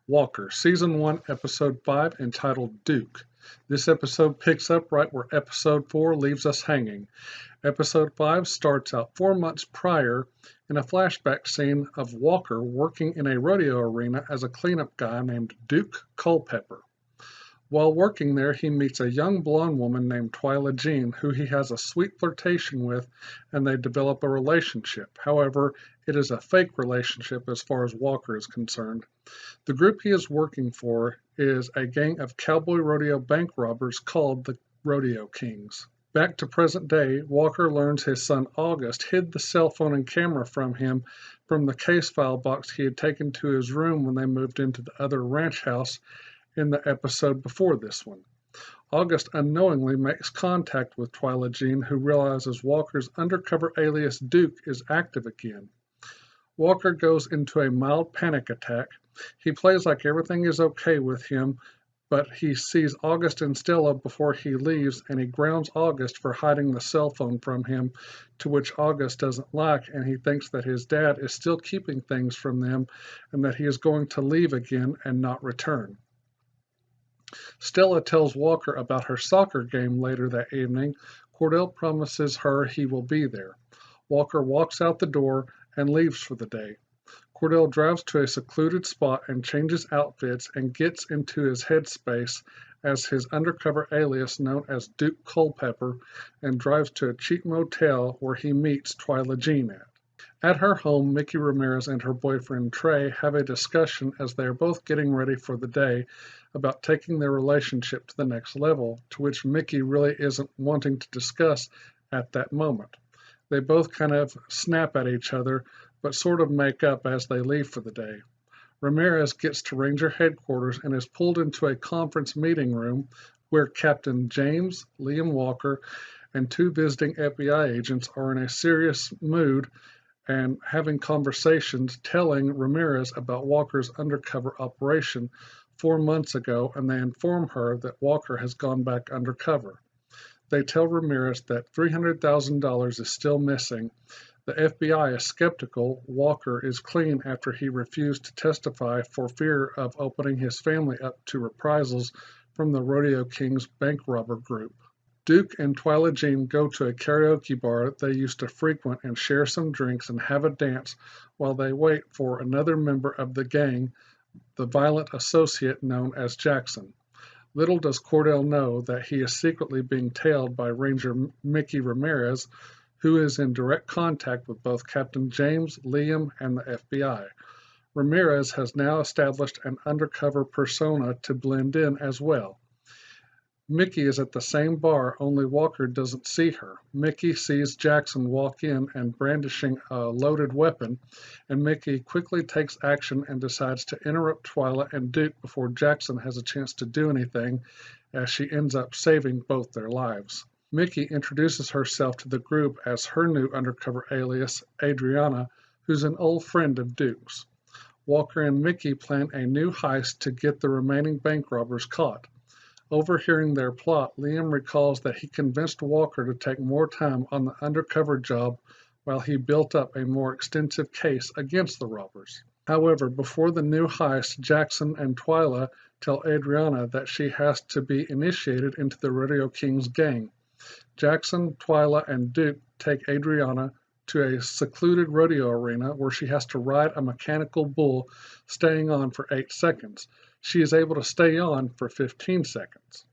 Walker, Season 1, Episode 5, entitled Duke. This episode picks up right where Episode 4 leaves us hanging. Episode 5 starts out 4 months prior in a flashback scene of Walker working in a rodeo arena as a cleanup guy named Duke Culpepper. While working there, he meets a young blonde woman named Twyla Jean, who he has a sweet flirtation with, and they develop a relationship. However, it is a fake relationship as far as Walker is concerned. The group he is working for is a gang of cowboy rodeo bank robbers called the Rodeo Kings. Back to present day, Walker learns his son August hid the cell phone and camera from him from the case file box he had taken to his room when they moved into the other ranch house in the episode before this one. August unknowingly makes contact with Twyla Jean, who realizes Walker's undercover alias Duke is active again. Walker goes into a mild panic attack. He plays like everything is okay with him, but he sees August and Stella before he leaves, and he grounds August for hiding the cell phone from him, to which August doesn't like, and he thinks that his dad is still keeping things from them and that he is going to leave again and not return. Stella tells Walker about her soccer game later that evening. Cordell promises her he will be there. Walker walks out the door and leaves for the day. Cordell drives to a secluded spot and changes outfits and gets into his headspace as his undercover alias known as Duke Culpepper and drives to a cheap motel where he meets Twyla Jean at. At her home, Mickey Ramirez and her boyfriend Trey have a discussion as they are both getting ready for the day about taking their relationship to the next level, to which Mickey really isn't wanting to discuss at that moment. They both kind of snap at each other, but sort of make up as they leave for the day. Ramirez gets to Ranger headquarters and is pulled into a conference meeting room where Captain James, Liam Walker, and 2 visiting FBI agents are in a serious mood and having conversations telling Ramirez about Walker's undercover operation 4 months ago, and they inform her that Walker has gone back undercover. They tell Ramirez that $300,000 is still missing. The FBI is skeptical Walker is clean after he refused to testify for fear of opening his family up to reprisals from the Rodeo Kings bank robber group. Duke and Twyla Jean go to a karaoke bar they used to frequent and share some drinks and have a dance while they wait for another member of the gang, the violent associate known as Jackson. Little does Cordell know that he is secretly being tailed by Ranger Mickey Ramirez, who is in direct contact with both Captain James, Liam, and the FBI. Ramirez has now established an undercover persona to blend in as well. Mickey is at the same bar, only Walker doesn't see her. Mickey sees Jackson walk in and brandishing a loaded weapon, and Mickey quickly takes action and decides to interrupt Twyla and Duke before Jackson has a chance to do anything, as she ends up saving both their lives. Mickey introduces herself to the group as her new undercover alias, Adriana, who's an old friend of Duke's. Walker and Mickey plan a new heist to get the remaining bank robbers caught. Overhearing their plot, Liam recalls that he convinced Walker to take more time on the undercover job while he built up a more extensive case against the robbers. However, before the new heist, Jackson and Twyla tell Adriana that she has to be initiated into the Rodeo Kings gang. Jackson, Twyla, and Duke take Adriana to a secluded rodeo arena where she has to ride a mechanical bull, staying on for 8 seconds. She is able to stay on for 15 seconds.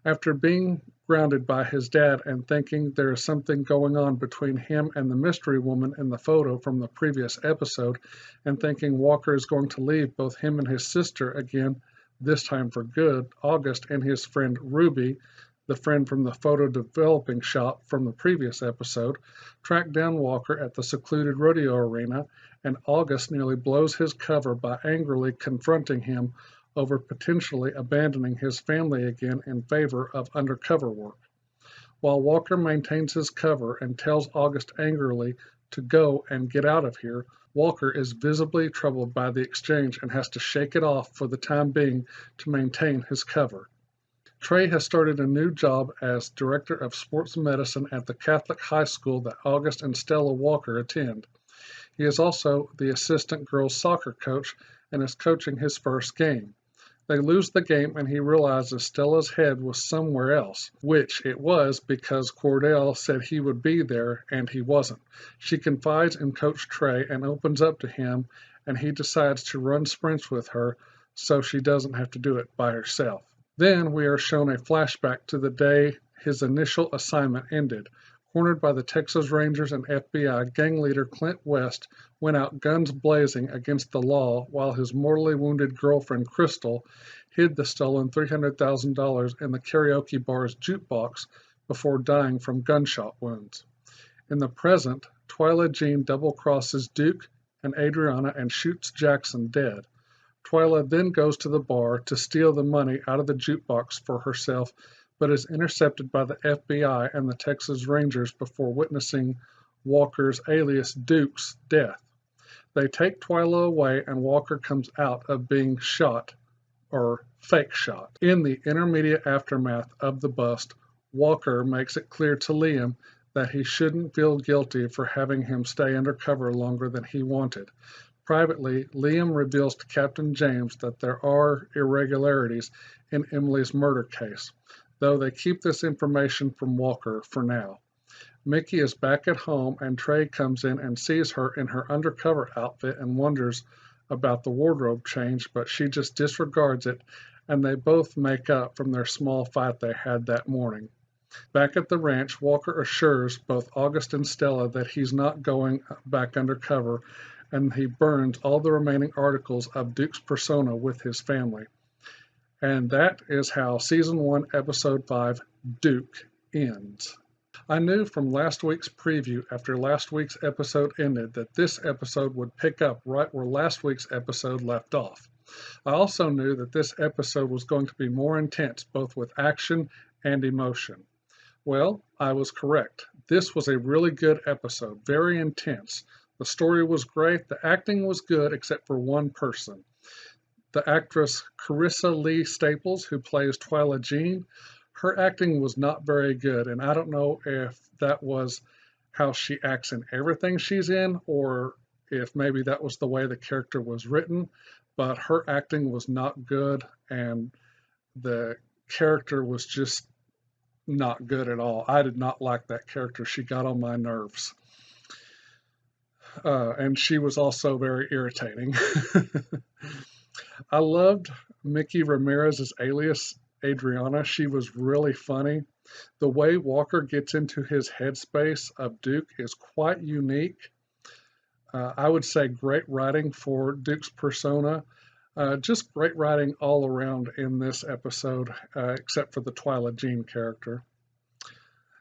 After being grounded by his dad and thinking there is something going on between him and the mystery woman in the photo from the previous episode, and thinking Walker is going to leave both him and his sister again, this time for good, August and his friend Ruby, the friend from the photo developing shop from the previous episode, track down Walker at the secluded rodeo arena, and August nearly blows his cover by angrily confronting him over potentially abandoning his family again in favor of undercover work. While Walker maintains his cover and tells August angrily to go and get out of here, Walker is visibly troubled by the exchange and has to shake it off for the time being to maintain his cover. Trey has started a new job as Director of Sports Medicine at the Catholic high school that August and Stella Walker attend. He is also the assistant girls soccer coach and is coaching his first game. They lose the game and he realizes Stella's head was somewhere else, which it was because Cordell said he would be there and he wasn't. She confides in Coach Trey and opens up to him, and he decides to run sprints with her so she doesn't have to do it by herself. Then we are shown a flashback to the day his initial assignment ended. Cornered by the Texas Rangers and FBI, gang leader Clint West went out guns blazing against the law while his mortally wounded girlfriend Crystal hid the stolen $300,000 in the karaoke bar's jukebox before dying from gunshot wounds. In the present, Twyla Jean double-crosses Duke and Adriana and shoots Jackson dead. Twyla then goes to the bar to steal the money out of the jukebox for herself, but is intercepted by the FBI and the Texas Rangers before witnessing Walker's alias Duke's death. They take Twyla away and Walker comes out of being shot, or fake shot. In the intermediate aftermath of the bust, Walker makes it clear to Liam that he shouldn't feel guilty for having him stay undercover longer than he wanted. Privately, Liam reveals to Captain James that there are irregularities in Emily's murder case, though they keep this information from Walker for now. Mickey is back at home and Trey comes in and sees her in her undercover outfit and wonders about the wardrobe change, but she just disregards it, and they both make up from their small fight they had that morning. Back at the ranch, Walker assures both August and Stella that he's not going back undercover, and he burns all the remaining articles of Duke's persona with his family. And that is how Season 1, Episode 5, Duke, ends. I knew from last week's preview after last week's episode ended that this episode would pick up right where last week's episode left off. I also knew that this episode was going to be more intense, both with action and emotion. Well, I was correct. This was a really good episode, very intense. The story was great, the acting was good except for one person. The actress Carissa Lee Staples, who plays Twyla Jean, her acting was not very good, and I don't know if that was how she acts in everything she's in, or if maybe that was the way the character was written, but her acting was not good, and the character was just not good at all. I did not like that character. She got on my nerves. And she was also very irritating. I loved Mickey Ramirez's alias, Adriana. She was really funny. The way Walker gets into his headspace of Duke is quite unique. I would say great writing for Duke's persona. Just great writing all around in this episode, except for the Twyla Jean character.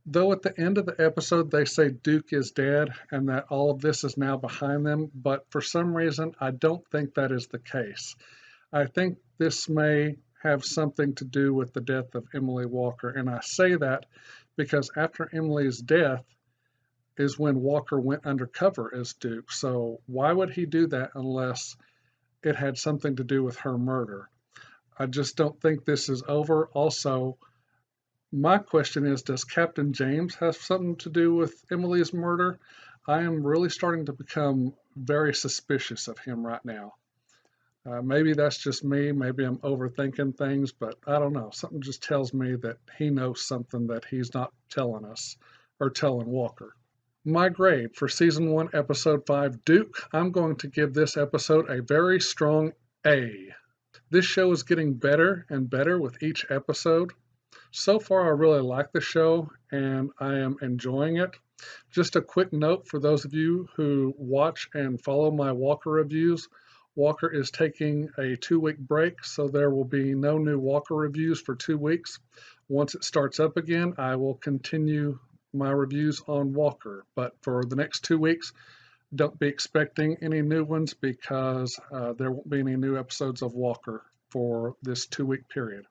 Though at the end of the episode they say Duke is dead and that all of this is now behind them, but for some reason I don't think that is the case. I think this may have something to do with the death of Emily Walker, and I say that because after Emily's death is when Walker went undercover as Duke, so why would he do that unless it had something to do with her murder? I just don't think this is over. Also, my question is, does Captain James have something to do with Emily's murder? I am really starting to become very suspicious of him right now. Maybe that's just me. Maybe I'm overthinking things, but I don't know. Something just tells me that he knows something that he's not telling us or telling Walker. My grade for Season 1, Episode 5, Duke, I'm going to give this episode a very strong A. This show is getting better and better with each episode. So far, I really like the show, and I am enjoying it. Just a quick note for those of you who watch and follow my Walker reviews. Walker is taking a 2-week break, so there will be no new Walker reviews for 2 weeks. Once it starts up again, I will continue my reviews on Walker. But for the next 2 weeks, don't be expecting any new ones because there won't be any new episodes of Walker for this 2-week period.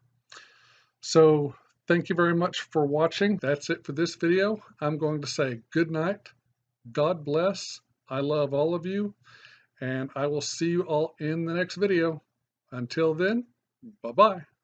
So thank you very much for watching. That's it for this video. I'm going to say good night. God bless. I love all of you. And I will see you all in the next video. Until then, bye-bye.